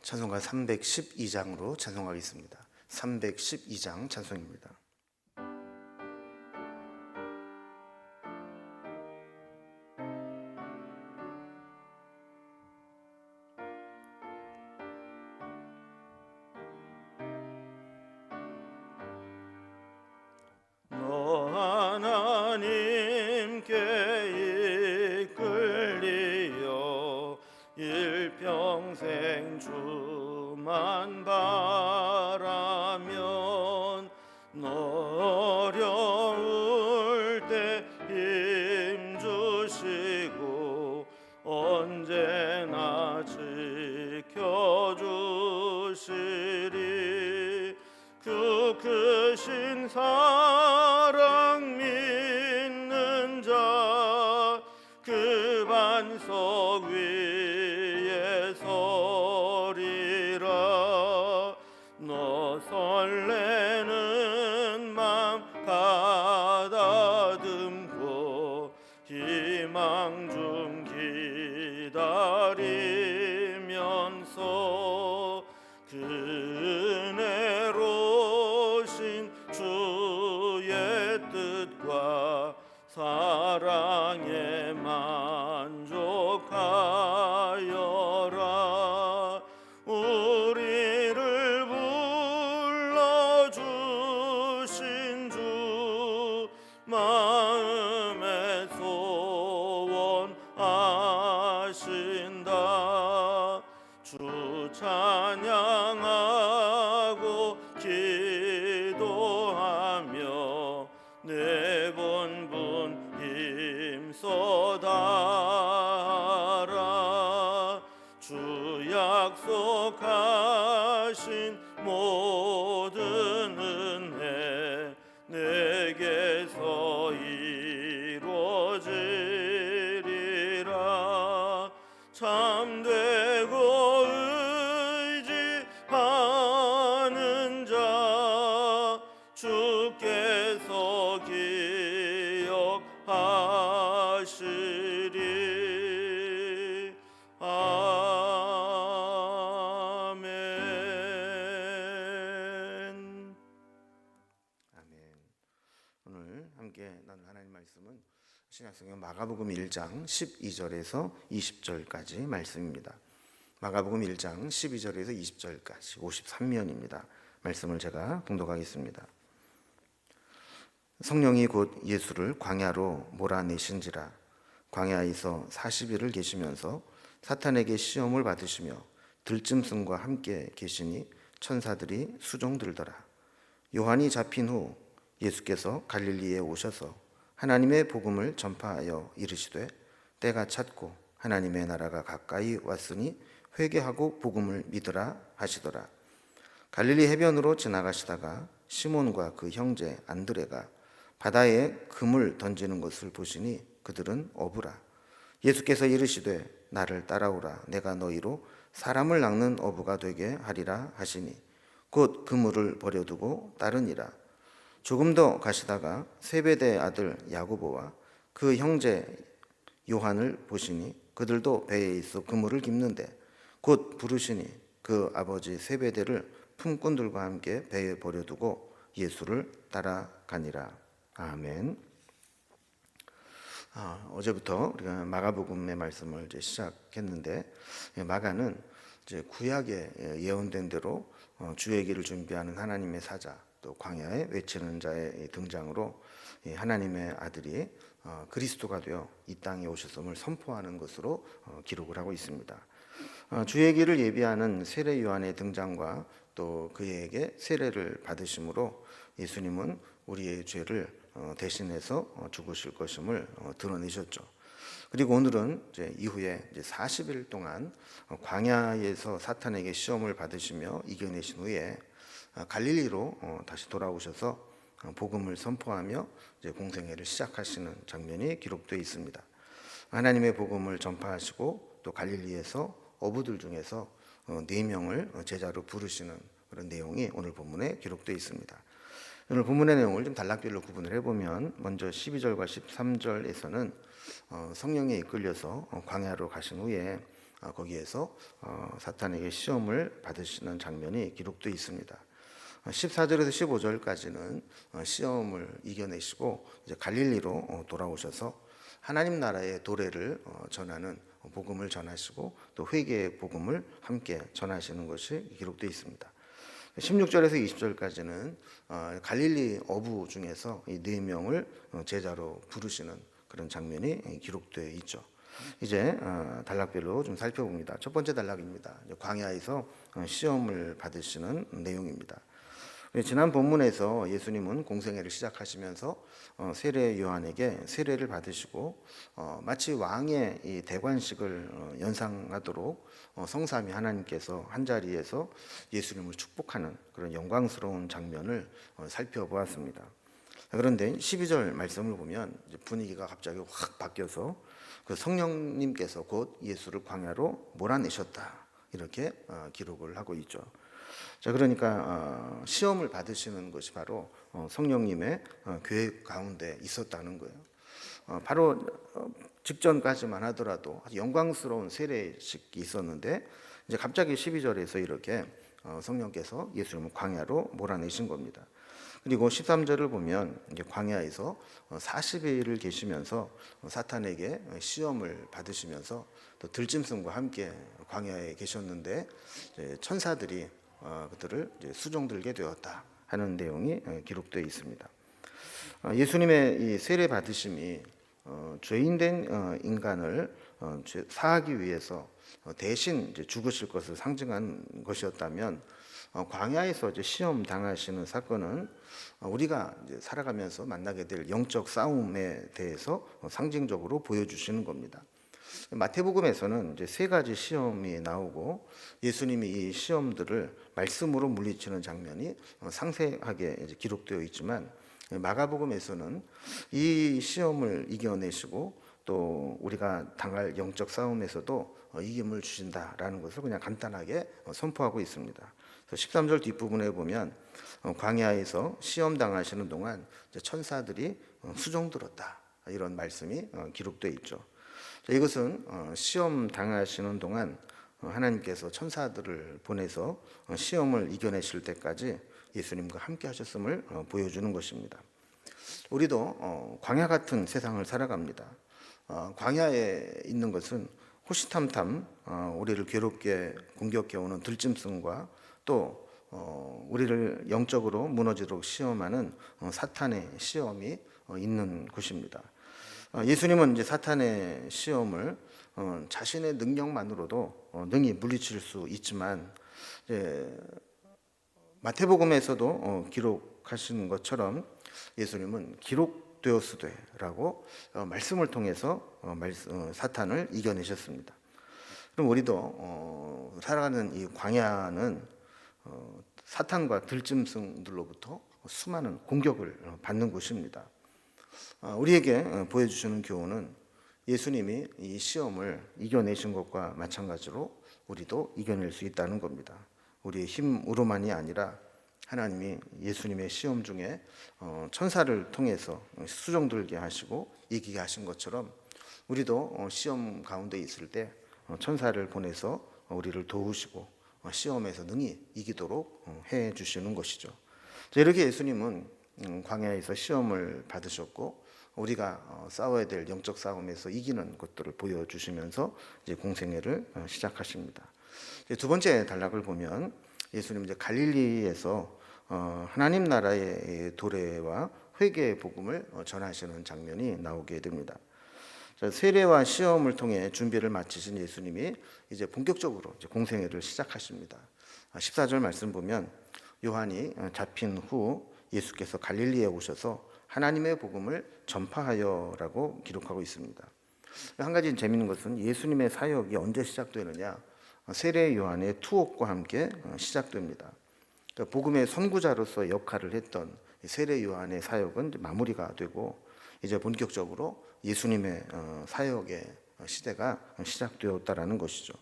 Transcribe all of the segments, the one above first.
찬송가 312장으로 찬송하겠습니다. 312장 찬송입니다. 하나님께 이끌리어 일평생 주만 바라면 어려울 때 힘주시고 언제나 지켜주시리. 그 크신 사랑 믿는 자 그 반석 위에 서리라. 너 설레는 맘 가다듬고 희망 중 기다리면서 그 은혜로신 주의 뜻과 사랑에 만족하여라. 우리를 불러주신 주 마음에 소원하신다. 주 찬양하고 기도하며 내 본분 힘써 다하라. 주 약속하신 모든 은혜 내게서 이루어지리라. 참되고 의지하는 자 주께서 기억하시리. 아멘. 아멘. 오늘 함께 나눌 하나님 말씀은 신약성경 마가복음 1장 12절에서 20절까지 말씀입니다. 마가복음 1장 12절에서 20절까지 53면입니다. 말씀을 제가 봉독하겠습니다. 성령이 곧 예수를 광야로 몰아내신지라. 광야에서 40일을 계시면서 사탄에게 시험을 받으시며 들짐승과 함께 계시니 천사들이 수종들더라. 요한이 잡힌 후 예수께서 갈릴리에 오셔서 하나님의 복음을 전파하여 이르시되 때가 찼고 하나님의 나라가 가까이 왔으니 회개하고 복음을 믿으라 하시더라. 갈릴리 해변으로 지나가시다가 시몬과 그 형제 안드레가 바다에 금을 던지는 것을 보시니 그들은 어부라. 예수께서 이르시되 나를 따라오라. 내가 너희로 사람을 낚는 어부가 되게 하리라 하시니 곧 그물을 버려두고 따르니라. 조금 더 가시다가 세베대 아들 야고보와 그 형제 요한을 보시니 그들도 배에 있어 그물을 깁는데 곧 부르시니 그 아버지 세베대를 품꾼들과 함께 배에 버려두고 예수를 따라가니라. 아멘. 어제부터 우리가 마가복음의 말씀을 이제 시작했는데 마가는 이제 구약에 예언된 대로 주의 길을 준비하는 하나님의 사자, 또 광야에 외치는 자의 등장으로 하나님의 아들이 그리스도가 되어 이 땅에 오셨음을 선포하는 것으로 기록을 하고 있습니다. 주의 길을 예비하는 세례 요한의 등장과 또 그에게 세례를 받으심으로 예수님은 우리의 죄를 대신해서 죽으실 것임을 드러내셨죠. 그리고 오늘은 이제 이후에 이제 40일 동안 광야에서 사탄에게 시험을 받으시며 이겨내신 후에 갈릴리로 다시 돌아오셔서 복음을 선포하며 이제 공생애를 시작하시는 장면이 기록되어 있습니다. 하나님의 복음을 전파하시고 또 갈릴리에서 어부들 중에서 4명을 제자로 부르시는 그런 내용이 오늘 본문에 기록되어 있습니다. 오늘 본문의 내용을 좀 단락별로 구분을 해보면 먼저 12절과 13절에서는 성령에 이끌려서 광야로 가신 후에 거기에서 사탄에게 시험을 받으시는 장면이 기록되어 있습니다. 14절에서 15절까지는 시험을 이겨내시고 이제 갈릴리로 돌아오셔서 하나님 나라의 도래를 전하는 복음을 전하시고 또 회개의 복음을 함께 전하시는 것이 기록되어 있습니다. 16절에서 20절까지는 갈릴리 어부 중에서 이 4명을 제자로 부르시는 그런 장면이 기록되어 있죠. 이제 단락별로 좀 살펴봅니다. 첫 번째 단락입니다. 광야에서 시험을 받으시는 내용입니다. 지난 본문에서 예수님은 공생애를 시작하시면서 세례 요한에게 세례를 받으시고 마치 왕의 이 대관식을 연상하도록 성삼위 하나님께서 한 자리에서 예수님을 축복하는 그런 영광스러운 장면을 살펴보았습니다. 그런데 12절 말씀을 보면 분위기가 갑자기 확 바뀌어서 그 성령님께서 곧 예수를 광야로 몰아내셨다 이렇게 기록을 하고 있죠. 자, 그러니까 시험을 받으시는 것이 바로 성령님의 계획 가운데 있었다는 거예요. 바로 직전까지만 하더라도 아주 영광스러운 세례식이 있었는데 이제 갑자기 12절에서 이렇게 성령께서 예수님을 광야로 몰아내신 겁니다. 그리고 13절을 보면 이제 광야에서 40일을 계시면서 사탄에게 시험을 받으시면서 또 들짐승과 함께 광야에 계셨는데 천사들이 그들을 수종들게 되었다 하는 내용이 기록되어 있습니다. 예수님의 이 세례 받으심이 죄인된 인간을 사하기 위해서 대신 죽으실 것을 상징한 것이었다면 광야에서 시험 당하시는 사건은 우리가 살아가면서 만나게 될 영적 싸움에 대해서 상징적으로 보여주시는 겁니다. 마태복음에서는 이제 3가지 시험이 나오고 예수님이 이 시험들을 말씀으로 물리치는 장면이 상세하게 기록되어 있지만 마가복음에서는 이 시험을 이겨내시고 또 우리가 당할 영적 싸움에서도 이김을 주신다라는 것을 그냥 간단하게 선포하고 있습니다. 13절 뒷부분에 보면 광야에서 시험 당하시는 동안 천사들이 수종 들었다 이런 말씀이 기록되어 있죠. 이것은 시험 당하시는 동안 하나님께서 천사들을 보내서 시험을 이겨내실 때까지 예수님과 함께 하셨음을 보여주는 것입니다. 우리도 광야 같은 세상을 살아갑니다. 광야에 있는 것은 호시탐탐 우리를 괴롭게 공격해 오는 들짐승과 또 우리를 영적으로 무너지도록 시험하는 사탄의 시험이 있는 곳입니다. 예수님은 이제 사탄의 시험을 자신의 능력만으로도 능히 물리칠 수 있지만 마태복음에서도 기록하신 것처럼 예수님은 기록되었으되라고 말씀을 통해서 사탄을 이겨내셨습니다. 그럼 우리도 살아가는 이 광야는 사탄과 들짐승들로부터 수많은 공격을 받는 곳입니다. 우리에게 보여주시는 교훈은 예수님이 이 시험을 이겨내신 것과 마찬가지로 우리도 이겨낼 수 있다는 겁니다. 우리의 힘으로만이 아니라 하나님이 예수님의 시험 중에 천사를 통해서 수종들게 하시고 이기게 하신 것처럼 우리도 시험 가운데 있을 때 천사를 보내서 우리를 도우시고 시험에서 능히 이기도록 해 주시는 것이죠. 이렇게 예수님은 광야에서 시험을 받으셨고 우리가 싸워야 될 영적 싸움에서 이기는 것들을 보여주시면서 이제 공생애를 시작하십니다. 두 번째 단락을 보면 예수님 이제 갈릴리에서 하나님 나라의 도래와 회개의 복음을 전하시는 장면이 나오게 됩니다. 세례와 시험을 통해 준비를 마치신 예수님이 이제 본격적으로 이제 공생애를 시작하십니다. 14절 말씀 보면 요한이 잡힌 후 예수께서 갈릴리에 오셔서 하나님의 복음을 전파하여라고 기록하고 있습니다. 한 가지 재미있는 것은 예수님의 사역이 언제 시작되느냐? 세례 요한의 투옥과 함께 시작됩니다. 그러니까 복음의 선구자로서 역할을 했던 세례 요한의 사역은 마무리가 되고 이제 본격적으로 예수님의 사역의 시대가 시작되었다라는 것이죠.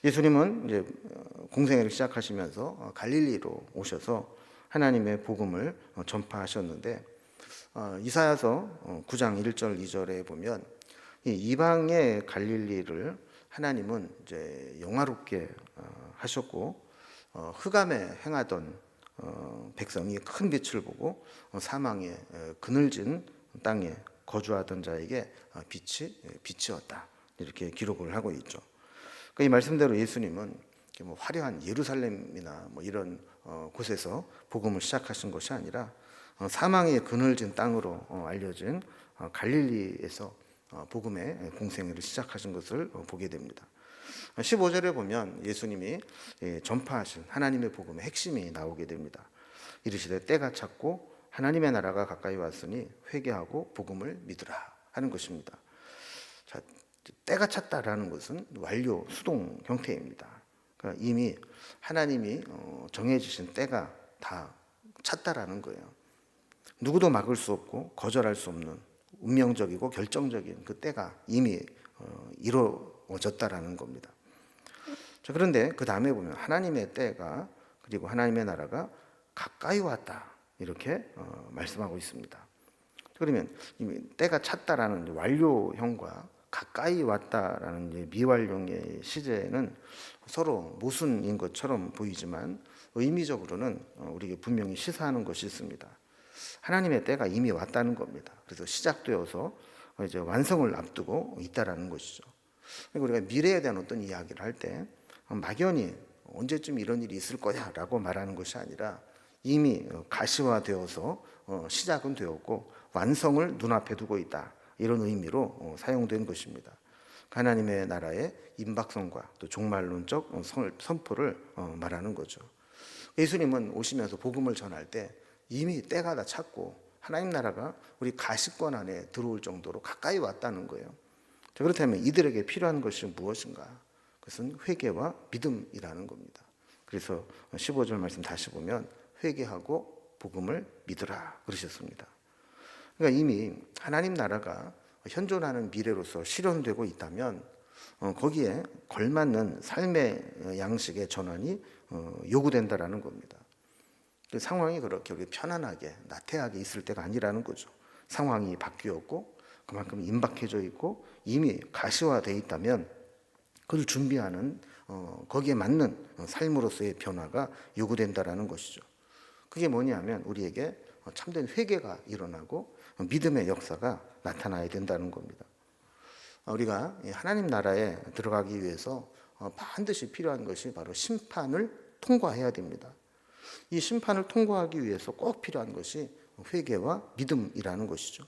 예수님은 이제 공생애를 시작하시면서 갈릴리로 오셔서 하나님의 복음을 전파하셨는데 이사야서 9장 1절 2절에 보면 이 이방의 갈릴리를 하나님은 이제 영화롭게 하셨고 흑암에 행하던 백성이 큰 빛을 보고 사망의 그늘진 땅에 거주하던 자에게 빛이었다 이렇게 기록을 하고 있죠. 이 말씀대로 예수님은 뭐 화려한 예루살렘이나 뭐 이런 곳에서 복음을 시작하신 것이 아니라 사망의 그늘진 땅으로 알려진 갈릴리에서 복음의 공생애를 시작하신 것을 보게 됩니다. 15절에 보면 예수님이 전파하신 하나님의 복음의 핵심이 나오게 됩니다. 이르시되 때가 찼고 하나님의 나라가 가까이 왔으니 회개하고 복음을 믿으라 하는 것입니다. 자, 때가 찼다라는 것은 완료 수동 형태입니다. 그러니까 이미 하나님이 정해주신 때가 다 찼다라는 거예요. 누구도 막을 수 없고 거절할 수 없는 운명적이고 결정적인 그 때가 이미 이루어졌다라는 겁니다. 자, 그런데 그 다음에 보면 하나님의 때가 그리고 하나님의 나라가 가까이 왔다 이렇게 말씀하고 있습니다. 그러면 이미 때가 찼다라는 완료형과 가까이 왔다라는 미완료의 시제는 서로 모순인 것처럼 보이지만 의미적으로는 우리에게 분명히 시사하는 것이 있습니다. 하나님의 때가 이미 왔다는 겁니다. 그래서 시작되어서 이제 완성을 앞두고 있다라는 것이죠. 그러니까 우리가 미래에 대한 어떤 이야기를 할 때 막연히 언제쯤 이런 일이 있을 거야라고 말하는 것이 아니라 이미 가시화되어서 시작은 되었고 완성을 눈앞에 두고 있다 이런 의미로 사용된 것입니다. 하나님의 나라의 임박성과 또 종말론적 선포를 말하는 거죠. 예수님은 오시면서 복음을 전할 때 이미 때가 다 찼고 하나님 나라가 우리 가시권 안에 들어올 정도로 가까이 왔다는 거예요. 자, 그렇다면 이들에게 필요한 것이 무엇인가? 그것은 회개와 믿음이라는 겁니다. 그래서 15절 말씀 다시 보면 회개하고 복음을 믿으라 그러셨습니다. 그러니까 이미 하나님 나라가 현존하는 미래로서 실현되고 있다면 거기에 걸맞는 삶의 양식의 전환이 요구된다라는 겁니다. 상황이 그렇게 편안하게 나태하게 있을 때가 아니라는 거죠. 상황이 바뀌었고 그만큼 임박해져 있고 이미 가시화되어 있다면 그걸 준비하는 거기에 맞는 삶으로서의 변화가 요구된다라는 것이죠. 그게 뭐냐면 우리에게 참된 회개가 일어나고 믿음의 역사가 나타나야 된다는 겁니다. 우리가 하나님 나라에 들어가기 위해서 반드시 필요한 것이 바로 심판을 통과해야 됩니다. 이 심판을 통과하기 위해서 꼭 필요한 것이 회개와 믿음이라는 것이죠.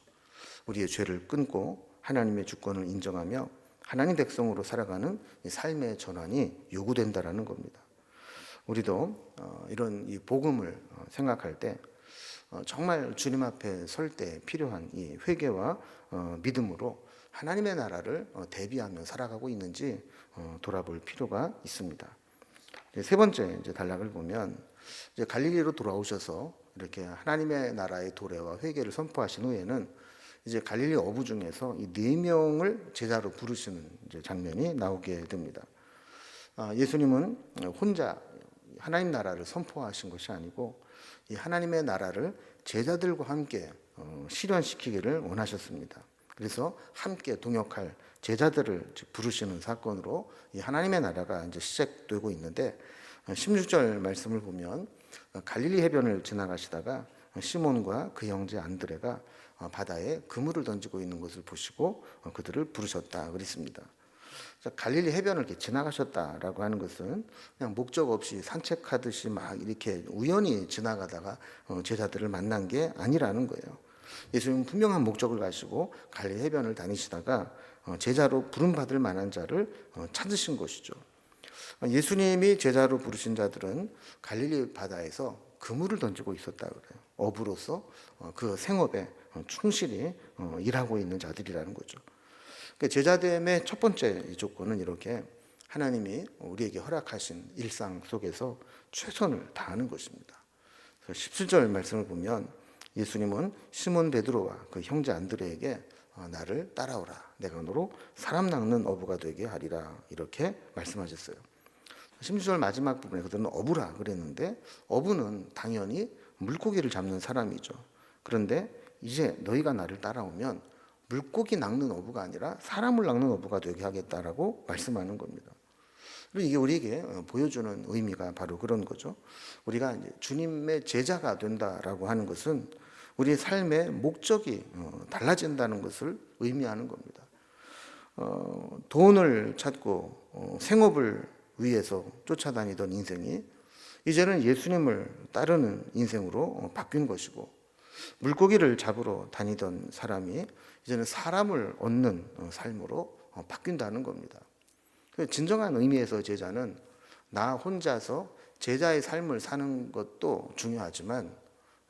우리의 죄를 끊고 하나님의 주권을 인정하며 하나님 백성으로 살아가는 삶의 전환이 요구된다라는 겁니다. 우리도 이런 이 복음을 생각할 때 정말 주님 앞에 설 때 필요한 이 회개와 믿음으로 하나님의 나라를 대비하며 살아가고 있는지 돌아볼 필요가 있습니다. 세 번째 이제 단락을 보면 이제 갈릴리로 돌아오셔서 이렇게 하나님의 나라의 도래와 회개를 선포하신 후에는 이제 갈릴리 어부 중에서 이 4명을 제자로 부르시는 이제 장면이 나오게 됩니다. 예수님은 혼자 하나님 나라를 선포하신 것이 아니고 이 하나님의 나라를 제자들과 함께 실현시키기를 원하셨습니다. 그래서 함께 동역할 제자들을 부르시는 사건으로 이 하나님의 나라가 이제 시작되고 있는데 16절 말씀을 보면 갈릴리 해변을 지나가시다가 시몬과 그 형제 안드레가 바다에 그물을 던지고 있는 것을 보시고 그들을 부르셨다 그랬습니다. 갈릴리 해변을 이렇게 지나가셨다라고 하는 것은 그냥 목적 없이 산책하듯이 막 이렇게 우연히 지나가다가 제자들을 만난 게 아니라는 거예요. 예수님은 분명한 목적을 가지고 갈릴리 해변을 다니시다가 제자로 부름받을 만한 자를 찾으신 것이죠. 예수님이 제자로 부르신 자들은 갈릴리 바다에서 그물을 던지고 있었다 그래요. 어부로서 그 생업에 충실히 일하고 있는 자들이라는 거죠. 제자됨의 첫 번째 조건은 이렇게 하나님이 우리에게 허락하신 일상 속에서 최선을 다하는 것입니다. 17절 말씀을 보면 예수님은 시몬 베드로와 그 형제 안드레에게 나를 따라오라. 내가 너로 사람 낚는 어부가 되게 하리라. 이렇게 말씀하셨어요. 16절 마지막 부분에 그들은 어부라 그랬는데 어부는 당연히 물고기를 잡는 사람이죠. 그런데 이제 너희가 나를 따라오면 물고기 낚는 어부가 아니라 사람을 낚는 어부가 되게 하겠다라고 말씀하는 겁니다. 그리고 이게 우리에게 보여주는 의미가 바로 그런 거죠. 우리가 이제 주님의 제자가 된다라고 하는 것은 우리의 삶의 목적이 달라진다는 것을 의미하는 겁니다. 돈을 찾고 생업을 위해서 쫓아다니던 인생이 이제는 예수님을 따르는 인생으로 바뀐 것이고, 물고기를 잡으러 다니던 사람이 이제는 사람을 얻는 삶으로 바뀐다는 겁니다. 진정한 의미에서 제자는 나 혼자서 제자의 삶을 사는 것도 중요하지만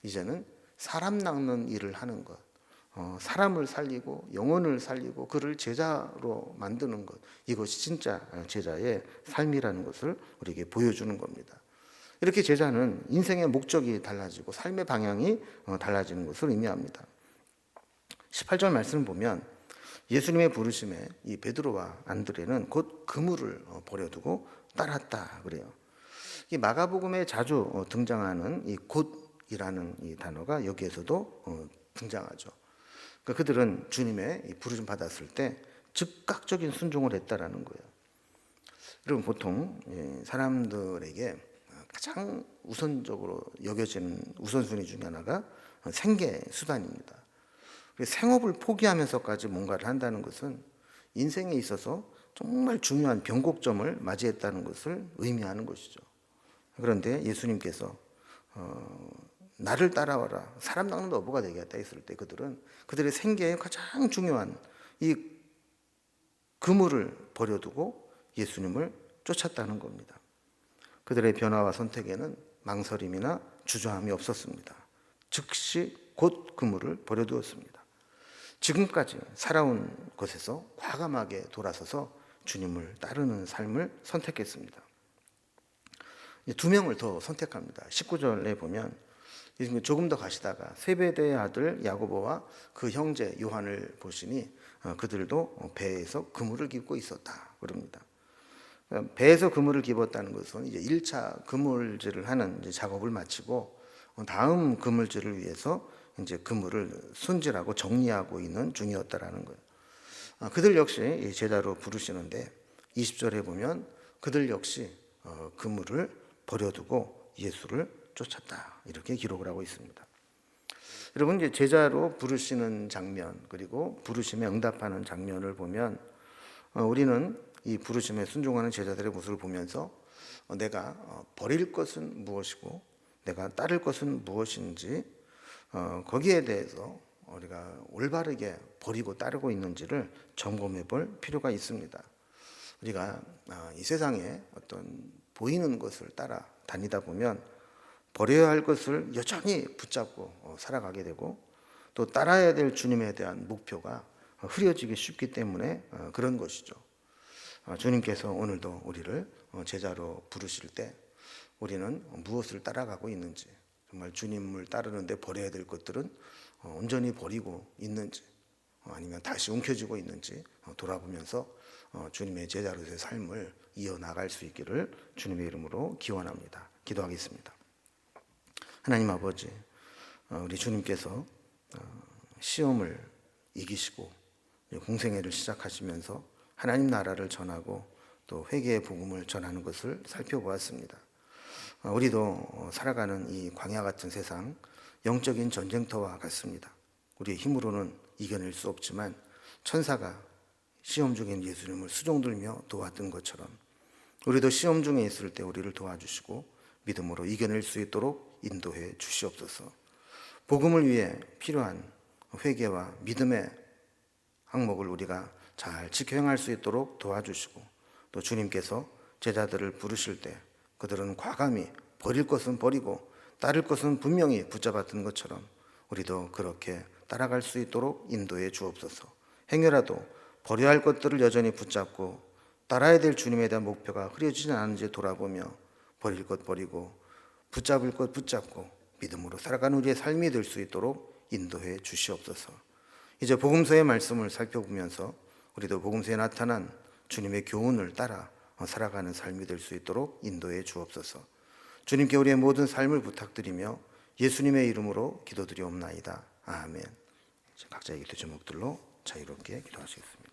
이제는 사람 낚는 일을 하는 것, 사람을 살리고 영혼을 살리고 그를 제자로 만드는 것, 이것이 진짜 제자의 삶이라는 것을 우리에게 보여주는 겁니다. 이렇게 제자는 인생의 목적이 달라지고 삶의 방향이 달라지는 것을 의미합니다. 18절 말씀을 보면 예수님의 부르심에 이 베드로와 안드레는 곧 그물을 버려두고 따랐다 그래요. 이 마가복음에 자주 등장하는 이 곧이라는 이 단어가 여기에서도 등장하죠. 그러니까 그들은 주님의 부르심 받았을 때 즉각적인 순종을 했다라는 거예요. 여러분, 보통 사람들에게 가장 우선적으로 여겨지는 우선순위 중에 하나가 생계 수단입니다. 생업을 포기하면서까지 뭔가를 한다는 것은 인생에 있어서 정말 중요한 변곡점을 맞이했다는 것을 의미하는 것이죠. 그런데 예수님께서 나를 따라와라, 사람 낚는 어부가 되겠다 했을 때 그들은 그들의 생계에 가장 중요한 이 그물을 버려두고 예수님을 쫓았다는 겁니다. 그들의 변화와 선택에는 망설임이나 주저함이 없었습니다. 즉시 곧 그물을 버려두었습니다. 지금까지 살아온 것에서 과감하게 돌아서서 주님을 따르는 삶을 선택했습니다. 두 명을 더 선택합니다. 19절에 보면 조금 더 가시다가 세베대의 아들 야고보와 그 형제 요한을 보시니 그들도 배에서 그물을 깁고 있었다 그럽니다. 배에서 그물을 깁었다는 것은 이제 1차 그물질을 하는 이제 작업을 마치고 다음 그물질을 위해서 이제 그물을 손질하고 정리하고 있는 중이었다라는 거예요. 그들 역시 제자로 부르시는데 20절에 보면 그들 역시 그물을 버려두고 예수를 쫓았다 이렇게 기록을 하고 있습니다. 여러분, 이제 제자로 부르시는 장면 그리고 부르심에 응답하는 장면을 보면 우리는 이 부르심에 순종하는 제자들의 모습을 보면서 내가 버릴 것은 무엇이고 내가 따를 것은 무엇인지 거기에 대해서 우리가 올바르게 버리고 따르고 있는지를 점검해 볼 필요가 있습니다. 우리가 이 세상에 어떤 보이는 것을 따라 다니다 보면 버려야 할 것을 여전히 붙잡고 살아가게 되고 또 따라야 될 주님에 대한 목표가 흐려지기 쉽기 때문에 그런 것이죠. 주님께서 오늘도 우리를 제자로 부르실 때 우리는 무엇을 따라가고 있는지, 정말 주님을 따르는데 버려야 될 것들은 온전히 버리고 있는지 아니면 다시 움켜쥐고 있는지 돌아보면서 주님의 제자로서의 삶을 이어나갈 수 있기를 주님의 이름으로 기원합니다. 기도하겠습니다. 하나님 아버지, 우리 주님께서 시험을 이기시고 공생애를 시작하시면서 하나님 나라를 전하고 또 회개의 복음을 전하는 것을 살펴보았습니다. 우리도 살아가는 이 광야 같은 세상, 영적인 전쟁터와 같습니다. 우리의 힘으로는 이겨낼 수 없지만 천사가 시험 중인 예수님을 수종들며 도왔던 것처럼 우리도 시험 중에 있을 때 우리를 도와주시고 믿음으로 이겨낼 수 있도록 인도해 주시옵소서. 복음을 위해 필요한 회개와 믿음의 항목을 우리가 잘 지켜 행할 수 있도록 도와주시고 또 주님께서 제자들을 부르실 때 그들은 과감히 버릴 것은 버리고 따를 것은 분명히 붙잡았던 것처럼 우리도 그렇게 따라갈 수 있도록 인도해 주옵소서. 행여라도 버려야 할 것들을 여전히 붙잡고 따라야 될 주님에 대한 목표가 흐려지지 않은지 돌아보며 버릴 것 버리고 붙잡을 것 붙잡고 믿음으로 살아가는 우리의 삶이 될 수 있도록 인도해 주시옵소서. 이제 복음서의 말씀을 살펴보면서 우리도 복음서에 나타난 주님의 교훈을 따라 살아가는 삶이 될 수 있도록 인도해 주옵소서. 주님께 우리의 모든 삶을 부탁드리며 예수님의 이름으로 기도드리옵나이다. 아멘. 각자의 기도 제목들로 자유롭게 기도하시겠습니다.